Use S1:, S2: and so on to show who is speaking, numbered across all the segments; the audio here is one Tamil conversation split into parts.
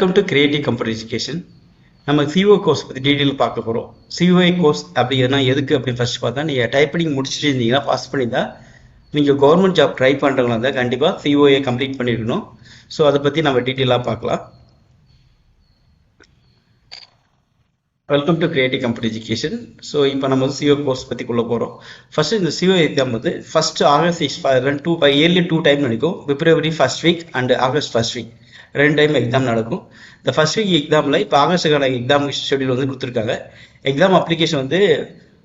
S1: Welcome to creative computer education. நம்ம சிஓ கோர்ஸ் பற்றி டீட்டெயில் பார்க்க போகிறோம். சிஓஏ கோர்ஸ் அப்படின்னா எதுக்கு அப்படின்னு ஃபர்ஸ்ட் பார்த்தா, நீங்கள் டைப்பிங் முடிச்சுட்டு இருந்தீங்கன்னா பாஸ் பண்ணியிருந்தா நீங்கள் கவர்மெண்ட் ஜாப் ட்ரை பண்ணுறவங்களா இருந்தால் கண்டிப்பாக சிஓஏ கம்ப்ளீட் பண்ணியிருக்கணும். ஸோ அதை பற்றி நம்ம டீட்டெயிலாக பார்க்கலாம். Welcome to creative computer education. So இப்போ நம்ம வந்து சிஓ கோர்ஸ் பற்றிக்குள்ளே போகிறோம். ஃபஸ்ட்டு இந்த சிஓ எக்ஸாம் வந்து ஃபஸ்ட்டு ஆகஸ்ட் இயர்லி 2 டைம் நடக்கும். February first week and August first week 2 time exam நடக்கும். இந்த ஃபர்ஸ்ட் வீக் எக்ஸாமில் இப்போ ஆகஸ்ட்டுக்கான எக்ஸாம் ஷெடியூல் வந்து கொடுத்துருக்காங்க. எக்ஸாம் அப்ளிகேஷன் வந்து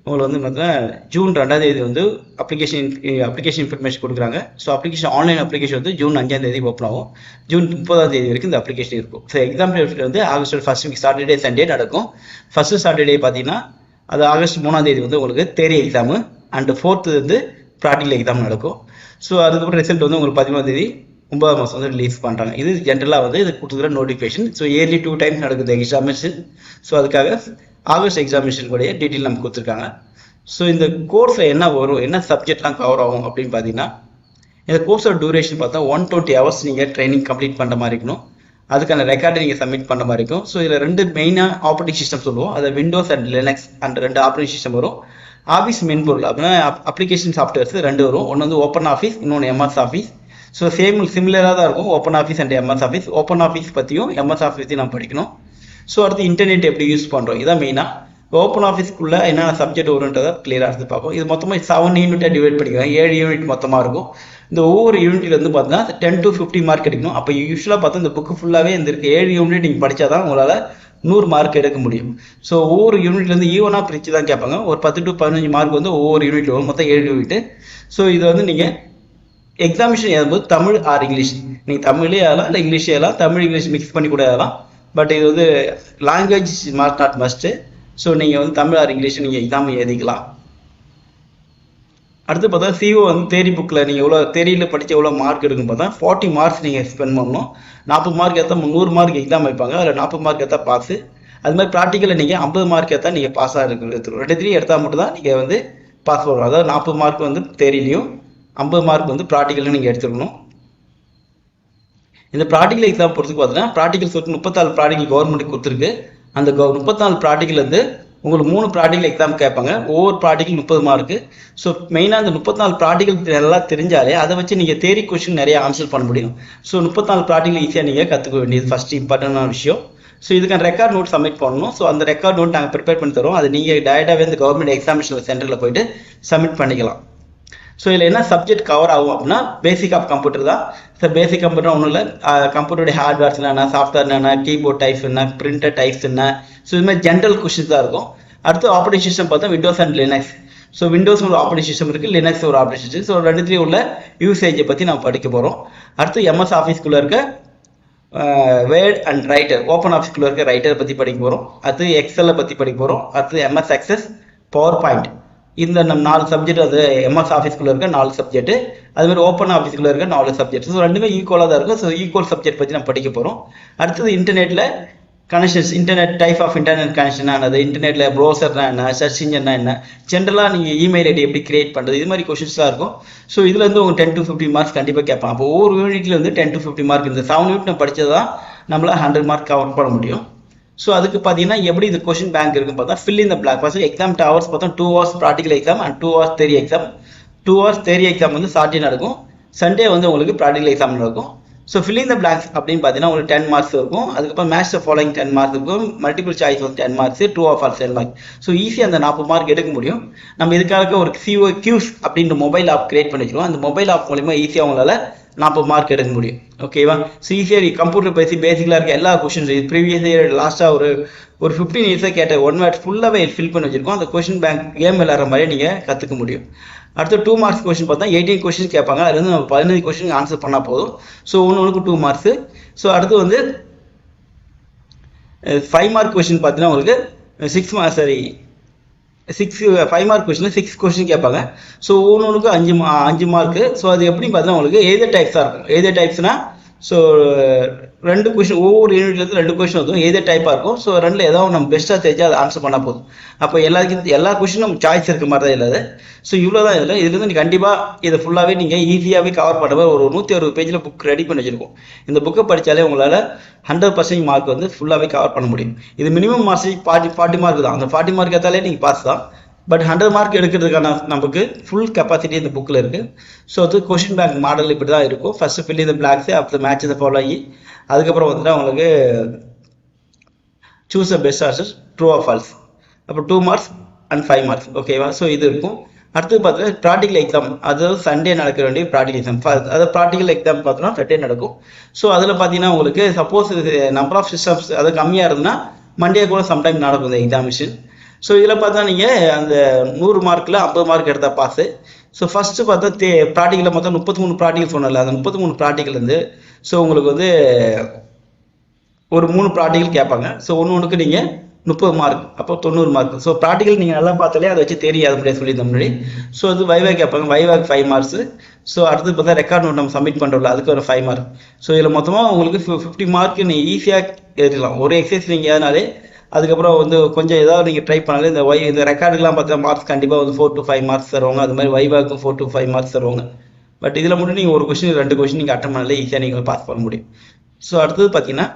S1: உங்களுக்கு வந்து பார்த்தீங்கன்னா ஜூன் 2ஆம் தேதி வந்து அப்ளிகேஷன் இன்ஃபர்மேஷன் கொடுக்குறாங்க. ஸோ அப்ளிகேஷன் ஆன்லைன் அப்ளிகேஷன் வந்து ஜூன் 5ஆம் தேதி ஓப்பன் ஆகும். ஜூன் 30ஆம் தேதி வரைக்கும் இந்த அப்ளிகேஷன் இருக்கும். ஸோ எக்ஸாம் டேட் வந்து August first week Saturday Sunday நடக்கும். ஃபர்ஸ்ட் சாட்டர்டே பார்த்தீங்கன்னா அது ஆகஸ்ட் 3ஆம் தேதி வந்து உங்களுக்கு தியரி எக்ஸாமு அண்ட் 4th வந்து ப்ராக்டிகல் எக்ஸாம் நடக்கும். ஸோ அதுக்கப்புறம் ரிசல்ட் வந்து உங்களுக்கு 13ஆம் தேதி 9ஆம் மாதம் வந்து ரிலீஸ் பண்ணுறாங்க. இது ஜென்ரலாக வந்து இது கொடுத்துக்கிற நோட்டிஃபிகேஷன். ஸோ இயர்லி 2 டைம்ஸ் நடக்குது எக்ஸாமினேஷன். ஸோ அதுக்காக ஆகஸ்ட் எக்ஸாமினேஷன் கூடிய டீட்டெயில் நமக்கு கொடுத்துருக்காங்க. ஸோ இந்த கோர்ஸில் என்ன வரும், என்ன சப்ஜெக்ட்லாம் கவர் ஆகும் அப்படின்னு பார்த்தீங்கன்னா, இந்த கோர்ஸோட டியூரேஷன் பார்த்தா 120 ஹவர்ஸ் நீங்கள் ட்ரைனிங் கம்ப்ளீட் பண்ணுற மாதிரி இருக்கணும். அதுக்கான ரெக்கார்டை நீங்கள் சப்மிட் பண்ணுற மாதிரி இருக்கும். ஸோ இதில் 2 மெயினாக ஆப்ரேட்டிங் சிஸ்டம் சொல்லுவோம். அது Windows and Linux and 2 operating system வரும். ஆஃபீஸ் மென்பொருள் அப்படின்னா அப்ளிகேஷன் சாஃப்ட்வேர்ஸ் 2 வரும். ஒன்று வந்து ஓப்பன் ஆஃபீஸ், இன்னொன்று எம்எஸ் ஆஃபீஸ். ஸோ சிமிலராக தான் இருக்கும் open office and MS office. Open office பற்றியும் எம்எஸ் ஆஃபீஸையும் நம்ம படிக்கணும். ஸோ அடுத்து இன்டர்நெட் எப்படி யூஸ் பண்ணுறோம், இதான் மெயினாக. ஓப்பன் ஆஃபீஸ்க்குள்ளே என்னென்ன சப்ஜெக்ட் வரும்ன்றதை கிளியராக எடுத்து பார்ப்போம். இது மொத்தமாக 7 யூனிட்டாக டிவைட் பண்ணிக்கலாம். 7 யூனிட் மொத்தமாக இருக்கும். இந்த ஒவ்வொரு யூனிட்லேருந்து பார்த்தீங்கன்னா 10 to 50 மார்க் எடுக்கணும். அப்போ யூஸ்வலாக பார்த்தா இந்த புக்கு ஃபுல்லாகவே இந்த 7 யூனிட் நீங்கள் படித்தா தான் உங்களால் 100 மார்க் எடுக்க முடியும். ஸோ ஒவ்வொரு யூனிட்லேருந்து ஈவனாக பிரித்து தான் கேட்பாங்க. ஒரு 10 to 15 மார்க் வந்து ஒவ்வொரு யூனிட் வரும். மொத்தம் 7 யூனிட். ஸோ இது வந்து நீங்கள் எக்ஸாமினேஷன் எழுதும்போது தமிழ் ஆர் இங்கிலீஷ், நீங்கள் தமிழே எழுதலாம் இல்லை இங்கிலீஷே எழுதலாம். தமிழ் இங்கிலீஷ் மிக்ஸ் பண்ணி கூட எழுதலாம். பட் இது வந்து language mark not must. So நீங்கள் வந்து தமிழ் ஆர் இங்கிலீஷ் நீங்கள் எக்ஸாம் எழுதிக்கலாம். அடுத்து பார்த்தா சிஓ வந்து தேரி புக்கில் நீங்கள் எவ்வளோ தேரியில் படித்து எவ்வளோ மார்க் எடுக்குன்னு பார்த்தா 40 மார்க்ஸ் நீங்கள் ஸ்பெண்ட் பண்ணணும். 40 மார்க் எடுத்தால் 100 மார்க் எக்ஸாம் வைப்பாங்க. அதில் 40 மார்க் எடுத்தால் பாஸு. அது மாதிரி ப்ராக்டிக்கலில் நீங்கள் 50 மார்க் எடுத்தால் நீங்கள் பாஸாக எடுத்துருக்கணும். 2 எடுத்தால் மட்டும் தான் நீங்கள் வந்து பாஸ் பண்ணணும். அதாவது 40 மார்க் வந்து தேரிலையும் 50 மார்க் வந்து ப்ராக்டிக்கலும் நீங்கள் எடுத்துக்கணும். இந்த ப்ராக்டிக்கல் எக்ஸாம் பொறுத்துக்கு பார்த்தீங்கன்னா ப்ராக்டிக்கல் சொல்லிட்டு 34 ப்ராக்டிக்கல் கவர்மெண்ட்டுக்கு கொடுத்துருக்கு. அந்த 34 ப்ராக்டிக்கல் வந்து உங்களுக்கு 3 ப்ராக்டிக்கல் எக்ஸாம் கேட்பாங்க. ஒவ்வொரு ப்ராக்டிக்கல் 30 மார்க்கு. ஸோ மெயினாக அந்த 34 ப்ராக்டிக்கல் நல்லா தெரிஞ்சாலே அதை வச்சு நீங்கள் தேரி கொஸ்டின் நிறைய ஆன்சர் பண்ண முடியும். ஸோ 34 ப்ராக்டிக்கல் ஈஸியாக நீங்கள் கற்றுக்க வேண்டியது ஃபஸ்ட் இம்பார்ட்டண்டான விஷயம். ஸோ இதுக்கான ரெக்கார்ட் நோட் சப்மிட் பண்ணணும். ஸோ அந்த ரெக்கார்ட் நோட் நாங்கள் ப்ரிப்பேர் பண்ணி தரோம். அது நீங்கள் டைரெக்டாகவே இந்த கவர்மெண்ட் எக்ஸாமினேஷன் சென்டரில் போயிட்டு சப்மிட் பண்ணிக்கலாம். ஸோ இதில் என்ன சப்ஜெக்ட் கவர் ஆகும் அப்படின்னா, பேசிக் ஆஃப் கம்ப்யூட்டர் தான். ஸோ பேசிக் கம்ப்யூட்டர் ஒன்றும் இல்லை, கம்ப்யூட்டருடைய ஹார்ட்வேர்ஸ் என்னென்ன, சாஃப்ட்வேர் என்னென்ன, கீபோர்ட் டைப்ஸ் என்ன, பிரிண்டர் டைப்ஸ் என்ன. ஸோ இது மாதிரி ஜென்ரல் கொஸ்டின்ஸ் தான் இருக்கும். அடுத்து ஆப்ரேட்டிங் சிஸ்டம் பார்த்தா Windows and Linux. So Windows ஒரு ஆப்ரேட்டிங் சிஸ்டம் இருக்குது, லினக்ஸ் ஒரு ஆப்ரேட்டிங் சிஸ்டம். ஸோ 2 உள்ள யூசேஜை பற்றி நம்ம படிக்க போகிறோம். அடுத்து எம்எஸ் ஆஃபீஸ்க்குள்ளே இருக்க வேர்ட் அண்ட் ரைட்டர், ஓப்பன் ஆஃபீஸ்க்குள்ளே இருக்க ரைட்டரை பற்றி படிக்க போகிறோம். அடுத்து எக்ஸலை பற்றி படிக்க போகிறோம். அடுத்து எம்எஸ் எக்ஸஸ், பவர் பாயிண்ட். இந்த நம்ம 4 சப்ஜெக்ட், அது எம்எஸ் ஆஃபீஸ்க்குள்ளே இருக்க 4 சப்ஜெக்ட், அதுமாதிரி ஓப்பன் ஆஃபீஸ்க்குள்ளே இருக்க 4 சப்ஜெக்ட். ஸோ 2மே ஈக்குவலாக தான் இருக்கும். ஸோ ஈக்குவல் சப்ஜெக்ட் பற்றி நம்ம படிக்க போகிறோம். அடுத்தது இன்டர்நெட்டில் connections, internet type of internet connection என்னது, இன்டர்நெட்டில் ப்ரௌசர்னா என்ன, சர்ச் இன்ஜின்னா என்ன, ஜென்ரலாக நீங்கள் இமெயில் ஐடி எப்படி கிரியேட் பண்ணுறது, இது மாதிரி கொஸ்டின்ஸ்லாம் இருக்கும். ஸோ இதில் வந்து உங்களுக்கு 10 to 50 மார்க்ஸ் கண்டிப்பாக கேட்பாங்க. அப்போ ஒவ்வொரு யூனிட்ல வந்து 10 to 50 மார்க். இந்த 7 யூனிட் நம்ம படித்தது தான் நம்மளால் 100 மார்க் கவர் பண்ண முடியும். ஸோ அதுக்கு பார்த்தீங்கன்னா எப்படி இந்த கொஸ்டின் பேங்க் இருக்குன்னு பார்த்தா, fill in the block. First exam hours பார்த்தா 2 hours practical exam and 2 hours theory exam. 2 hours theory exam வந்து சாட்டர்டே நடக்கும். சண்டே வந்து உங்களுக்கு ப்ராக்டிகல் எக்ஸாம் நடக்கும். So fill in the blocks அப்படின்னு பார்த்தீங்கன்னா உங்களுக்கு 10 மார்க்ஸ் இருக்கும். அதுக்கப்புறம் மேட்ச் த ஃபாலோயிங் 10 மார்க்ஸ் இருக்கும். மல்டிபிள் சாய்ஸ் வந்து 10 marks, true or false 10 marks. So ஈஸியாக அந்த 40 மார்க் எடுக்க முடியும். நம்ம இதுக்காக ஒரு சிஓ கியூஸ் அப்படின்ற மொபைல் ஆப் கிரியேட் பண்ணி வச்சிருக்கோம். அந்த மொபைல் ஆப் மூலிமா ஈஸியாக உங்களால் 40 மார்க் எடுக்க முடியும். ஓகேவா? ஸோ ஈஸியாக கம்ப்யூட்டர் பேசி பேசிக்கலாக இருக்க எல்லா கொஸ்டின்ஸ் ப்ரீவியஸ் இயர் லாஸ்ட்டாக ஒரு 15 இயர்ஸாக கேட்ட 1 வேர்ட் ஃபுல்லாகவே ஃபில் பண்ணி வச்சிருக்கோம். அந்த கொஸ்டின் பேங்க் கேம் விளையாடுற மாதிரி நீங்கள் கற்றுக்க முடியும். அடுத்து 2 மார்க்ஸ் கொஸ்டின் பார்த்தா 18 கொஸ்டின் கேட்பாங்க. அது வந்து நம்ம 15 கொஸ்டின் ஆன்சர் பண்ணால் போதும். ஸோ ஒன்றுக்கு 2 மார்க்ஸு. ஸோ அடுத்து வந்து 5 மார்க் கொஸ்டின் பார்த்தீங்கன்னா உங்களுக்கு 5 மார்க் கொஸ்டின் 6 கொஸ்டின் கேட்பாங்க. ஸோ ஒன்றுக்கு 5 மார்க்கு. ஸோ அது எப்படி பார்த்தீங்கன்னா உங்களுக்கு எய்தர் டைப்ஸாக இருக்கும். எய்தர் டைப்ஸ்னா ஸோ 2 கொஷின் ஒவ்வொரு யூனிட்லேருந்து 2 கொஷின் வரும், ஏதே டைப்பாக இருக்கும். ஸோ 2ல் ஏதாவது நம்ம பெஸ்ட்டாக தெரிஞ்சால் அதை ஆன்சர் பண்ணால் போதும். அப்போ எல்லா கொஷினும் சாய்ஸ் இருக்க மாதிரி தான் இல்லாது. ஸோ இவ்வளோ தான் இதில். இதுலேருந்து நீங்கள் கண்டிப்பாக இதை ஃபுல்லாகவே நீங்கள் ஈஸியாகவே கவர் பண்ணுற மாதிரி ஒரு 160 பேஜில் புக் ரெடி பண்ணி வச்சுருக்கோம். இந்த புக்கை படித்தாலே உங்களால் 100% மார்க் வந்து ஃபுல்லாகவே கவர் பண்ண முடியும். இது மினிமம் மார்க்ஸ் 40 மார்க் தான். அந்த 40 மார்க் எடுத்தாலே நீங்கள் பாஸ் தான். பட் 100 மார்க் எடுக்கிறதுக்கான நமக்கு ஃபுல் கெப்பாசிட்டி இந்த புக்கில் இருக்குது. ஸோ அது கொஷின் பேங்க் மாடல் இப்படி தான் இருக்கும். ஃபர்ஸ்ட் ஃபில் இந்த பிளாக்ஸு, அப்புறம் மேட்ச் இதை ஃபாலோ ஆகி அதுக்கப்புறம் வந்துட்டு அவங்களுக்கு choose a best answer, true or falls, அப்புறம் 2 மார்க்ஸ் அண்ட் 5 மார்க்ஸ். ஓகேவா? ஸோ இது இருக்கும். அடுத்து பார்த்தீங்கன்னா ப்ராக்டிக்கல் எக்ஸாம், அதாவது சண்டே நடக்க வேண்டிய ப்ராக்டிக்கல் எக்ஸாம். அதாவது ப்ராக்டிக்கல் எக்ஸாம் பார்த்தோன்னா ஃப்ரைடே நடக்கும். ஸோ அதில் பார்த்தீங்கன்னா உங்களுக்கு சப்போஸ் நம்பர் ஆஃப் சிஸ்டம்ஸ் அது கம்மியாக இருந்ததுன்னா மண்டே கூட சம்டைம் நடக்கும் இந்த எக்ஸாமினேஷன். ஸோ இதில் பார்த்தா நீங்கள் அந்த 100 மார்க்கில் 50 மார்க் எடுத்தால் பாஸு. ஸோ ஃபஸ்ட்டு பார்த்தா ப்ராக்டிக்கலில் மொத்தம் 33 ப்ராக்டிக்கல் சொன்னல, அந்த 33 ப்ராக்டிக்கல்லேருந்து ஸோ உங்களுக்கு வந்து ஒரு 3 ப்ராக்டிக்கல் கேட்பாங்க. ஸோ ஒன்றுக்கு நீங்கள் 30 மார்க், அப்போ 90 மார்க். ஸோ ப்ராக்டிக்கல் நீங்கள் நல்லா பார்த்தாலே அதை வச்சு தெரியாது அப்படியே சொல்லியிருந்த முன்னாடி. ஸோ அது வைவா கேட்பாங்க, வைவாக்கு 5 மார்க்ஸு. ஸோ அடுத்து பார்த்தா ரெக்கார்ட் நோட் நம்ம சப்மிட் பண்ணுறோம்ல, அதுக்கு ஒரு 5 மார்க். ஸோ இதில் மொத்தமாக உங்களுக்கு 50 மார்க் நீங்கள் ஈஸியாக எழுதிக்கலாம். ஒரு எக்ஸசைஸ் நீங்கள் ஏதானாலே அதுக்கப்புறம் வந்து கொஞ்சம் ஏதாவது நீங்கள் ட்ரை பண்ணாலே இந்த ரெக்கார்டுக்கெலாம் பார்த்தா மார்க்ஸ் கண்டிப்பாக வந்து 4 to 5 மார்க்ஸ் தருவாங்க. அது மாதிரி வைவாக்கும் 4 to 5 மார்க்ஸ் தருவாங்க. பட் இதில் மட்டும் நீங்கள் ஒரு கொஸ்டின் 2 கொஸ்டின் நீங்கள் அட்டன் பண்ணாலே ஈஸியாக நீங்கள் பாஸ் பண்ண முடியும். ஸோ அடுத்தது பார்த்தீங்கன்னா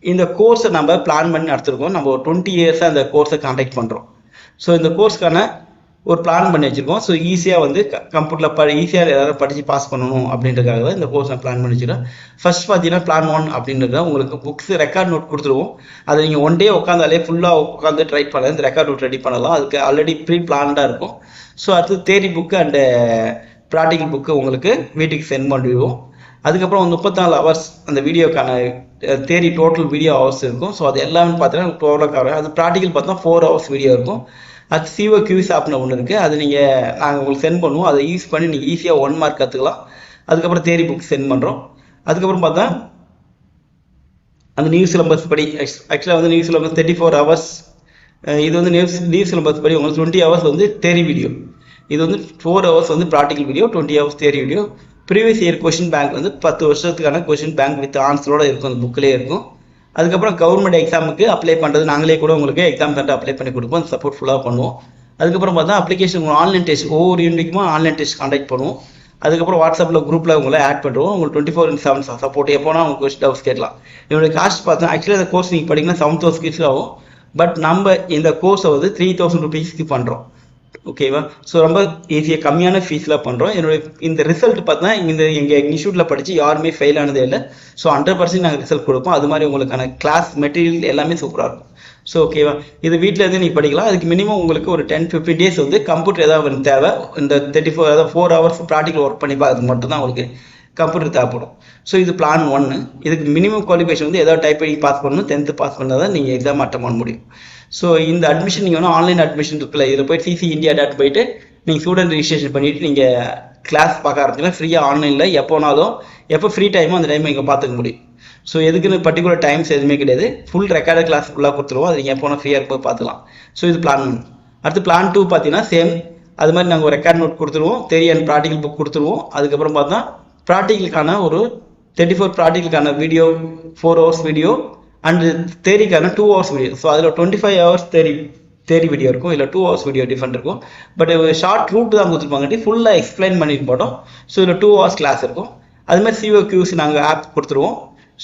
S1: இந்த கோர்ஸை நம்ம பிளான் பண்ணி நடத்திருக்கோம். நம்ம ஒரு 20 இயர்ஸாக அந்த கோர்ஸை கான்டாக்ட் பண்ணுறோம். ஸோ இந்த கோர்ஸ்க்கான ஒரு பிளான் பண்ணி வச்சுருக்கோம். ஸோ ஈஸியாக வந்து கம்ப்யூட்டரில் ஈஸியாக எல்லாரும் படித்து பாஸ் பண்ணணும் அப்படின்றதுக்காக தான் இந்த கோர்ஸ் நான் பிளான் பண்ணி வச்சுருக்கேன். ஃபர்ஸ்ட் பார்த்தீங்கன்னா பிளான் 1 அப்படின்றது உங்களுக்கு புக்ஸ் ரெக்கார்ட் நோட் கொடுத்துருவோம். அதை நீங்கள் ஒன் டே உட்காந்தாலே ஃபுல்லாக உட்காந்து ட்ரை பண்ணலாம், இந்த ரெக்கார்ட் நோட் ரெடி பண்ணலாம். அதுக்கு ஆல்ரெடி ப்ரீ பிளான்டாக இருக்கும். ஸோ அடுத்து தேரி புக்கு அண்டு ப்ராக்டிக்கல் புக்கு உங்களுக்கு வீட்டுக்கு சென்ட் பண்ணிடுவோம். அதுக்கப்புறம் 34 ஹவர்ஸ் அந்த வீடியோக்கான தேரி டோட்டல் வீடியோ ஹவர்ஸ் இருக்கும். ஸோ அது எல்லாமே பார்த்தீங்கன்னா டோட்டலாக கவர். அது ப்ராக்டிக்கல் பார்த்தா 4 ஹவர்ஸ் வீடியோ இருக்கும். அது சிஓ கியூஸ் ஆப்னு ஒன்று இருக்குது, அது நாங்கள் உங்களுக்கு சென்ட் பண்ணுவோம். அதை யூஸ் பண்ணி நீங்கள் ஈஸியாக 1 மார்க் கற்றுக்கலாம். அதுக்கப்புறம் தேரி புக் சென்ட் பண்ணுறோம். அதுக்கப்புறம் பார்த்தா அந்த நியூ சிலபஸ் படி ஆக்சுவலாக வந்து நியூ சிலபஸ் 34 ஹவர்ஸ். இது வந்து நியூ சிலபஸ் படி உங்களுக்கு 20 ஹவர்ஸ் வந்து தேரி வீடியோ. இது வந்து 4 ஹவர்ஸ் வந்து practical video, 20 hours theory video. Previous year question bank வந்து 10 வருஷத்துக்கான கொஷின் பேங்க் வித் ஆன்சரோட இருக்கும், அந்த புக்கிலே இருக்கும். அதுக்கப்புறம் கவர்மெண்ட் எக்ஸாமுக்கு அப்ளை பண்ணுறது நாங்களே கூட உங்களுக்கு எக்ஸாம் சென்டர் அப்ளை பண்ணி கொடுப்போம், சப்போர்ட் ஃபுல்லாக பண்ணுவோம். அதுக்கப்புறம் பார்த்தா அப்ளிகேஷன் ஆன்லைன் டெஸ்ட், ஒவ்வொரு யூனிட்டுக்குமா ஆன்லைன் டெஸ்ட் கான்டாக்ட் பண்ணுவோம். அதுக்கப்புறம் வாட்ஸ்அப்பில் குரூப்பில் உங்களை ஆட் பண்ணுறோம். உங்களுக்கு 24/7 சப்போர்ட், எப்போனா உங்களுக்கு கொஸ்டின் டவுட்ஸ் கேட்கலாம். என்னுடைய காஸ்ட் பார்த்தா ஆக்சுவலி அந்த கோர்ஸ் நீங்கள் படிங்கன்னா 7,000 கிட்ஸ் ஆகும். பட் நம்ம இந்த கோர்ஸை வந்து 3,000 ருபீஸ்க்கு பண்ணுறோம். ஓகேவா? ஸோ ரொம்ப ஈஸியாக கம்மியான ஃபீஸில் பண்ணுறோம். என்னுடைய இந்த ரிசல்ட் பார்த்தா எங்கள் இன்ஸ்டியூட்டில் படித்து யாருமே ஃபெயில் ஆனதே இல்லை. ஸோ 100% நாங்கள் ரிசல்ட் கொடுப்போம். அது மாதிரி உங்களுக்கான கிளாஸ் மெட்டீரியல் எல்லாமே சூப்பராக இருக்கும். ஸோ ஓகேவா? இது வீட்டில் இருந்து நீங்கள் படிக்கலாம். அதுக்கு மினிமம் உங்களுக்கு ஒரு 10-15 டேஸ் வந்து கம்ப்யூட்டர் ஏதாவது தேவை. இந்த 4 ஹவர்ஸ் ப்ராக்டிக்கல் ஒர்க் பண்ணி பார்க்கறது மட்டும்தான் உங்களுக்கு கம்ப்யூட்டர் தேவைப்படும். ஸோ இது பிளான் 1. இதுக்கு மினிமம் குவாலிஃபிகேஷன் வந்து ஏதாவது டைப் பண்ணி பாஸ் பண்ணணும். 10th பாஸ் பண்ணால் தான் நீங்கள் எக்ஸாம் அட்டன் பண்ண முடியும். ஸோ இந்த அட்மிஷன் நீங்கள் வந்து ஆன்லைன் அட்மிஷன் இருக்குல்ல, இதில் போய் CC India போயிட்டு நீங்கள் ஸ்டூடெண்ட் ரிஜிஸ்ட்ரேஷன் பண்ணிவிட்டு நீங்கள் கிளாஸ் பார்க்க ஆரம்பிச்சிங்கன்னா ஃப்ரீயாக ஆன்லைனில் எப்போனாலும் எப்போ ஃப்ரீ டைமோ அந்த டைம் நீங்கள் பார்த்துக்க முடியும். ஸோ எதுக்குன்னு பர்டிகுலர் டைம்ஸ் எதுவுமே கிடையாது. ஃபுல் ரெக்கார்டு கிளாஸ் ஃபுல்லாக கொடுத்துருவோம். அது நீங்கள் எப்போனா ஃப்ரீயாக இருக்கும் பார்த்துக்கலாம். ஸோ இது பிளான் 1. அடுத்து பிளான் 2 பார்த்தீங்கன்னா சேம் அது மாதிரி நாங்கள் ஒரு ரெக்கார்ட் நோட் கொடுத்துருவோம், தேரி அண்ட் ப்ராக்டிக்கல் புக் கொடுத்துருவோம். அதுக்கப்புறம் பார்த்தா ப்ராக்டிக்கலுக்கான ஒரு 34 ப்ராக்டிக்கலுக்கான வீடியோ 4 ஹவர்ஸ் வீடியோ அண்ட் தேரிக்கான 2 ஹவர்ஸ் வீடியோ. ஸோ அதில் 25 ஹவர்ஸ் தேரி வீடியோ இருக்கும், இல்லை 2 ஹவர்ஸ் வீடியோ டிஃப்ரெண்ட் இருக்கும். பட் ஷார்ட் ரூட் தான் கொடுத்துருப்பாங்க, ஃபுல்லாக எக்ஸ்பிளைன் பண்ணிட்டு போட்டோம். ஸோ இதில் 2 ஹவர்ஸ் கிளாஸ் இருக்கும். அதுமாதிரி COQs நாங்கள் ஆப் கொடுத்துருவோம்.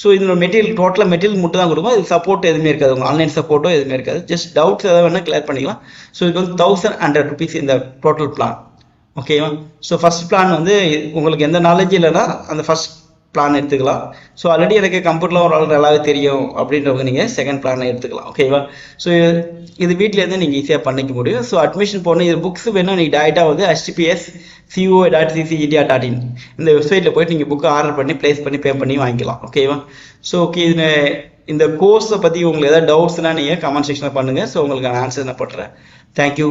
S1: ஸோ இதோட டோட்டலாக மெட்டீரியல் மட்டும் தான் கொடுக்கும். இது சப்போர்ட் எதுவுமே இருக்காது, உங்கள் ஆன்லைன் சப்போர்ட்டோ எதுவுமே இருக்காது. ஜஸ்ட் டவுட்ஸ் எதாவது வேணால் கிளியர் பண்ணிக்கலாம். ஸோ இதுக்கு வந்து 1,100 ருபீஸ் இந்த டோட்டல் பிளான். ஓகேவா? ஸோ ஃபர்ஸ்ட் பிளான் வந்து உங்களுக்கு எந்த நாலேஜ் இல்லைன்னா அந்த ஃபர்ஸ்ட் பிளான் எடுத்துக்கலாம். ஸோ ஆல்ரெடி எனக்கு கம்ப்யூட்டரில் ஒரு நல்லாவே தெரியும் அப்படின்றவங்க நீங்கள் செகண்ட் பிளானை எடுத்துக்கலாம். ஓகேவா? ஸோ இது வீட்டிலேருந்து நீங்கள் ஈஸியாக பண்ணிக்க முடியும். ஸோ அட்மிஷன் போகணும், இது புக்ஸ் வேணும் நீங்கள் டேரெக்டாக வந்து https://co.cc.india.in இந்த வெப்சைட்டில் போய்ட்டு நீங்கள் புக்கு ஆர்டர் பண்ணி ப்ளேஸ் பண்ணி பே பண்ணி வாங்கிக்கலாம். ஓகேவா? ஸோ ஓகே, இந்த கோர்ஸை பற்றி உங்களுக்கு ஏதாவது டவுட்ஸ்னால் நீங்கள் கமெண்ட் செக்ஷனில் பண்ணுங்கள். ஸோ உங்களுக்கு நான் ஆன்சர் நான் போட்டுறேன். தேங்க்யூ.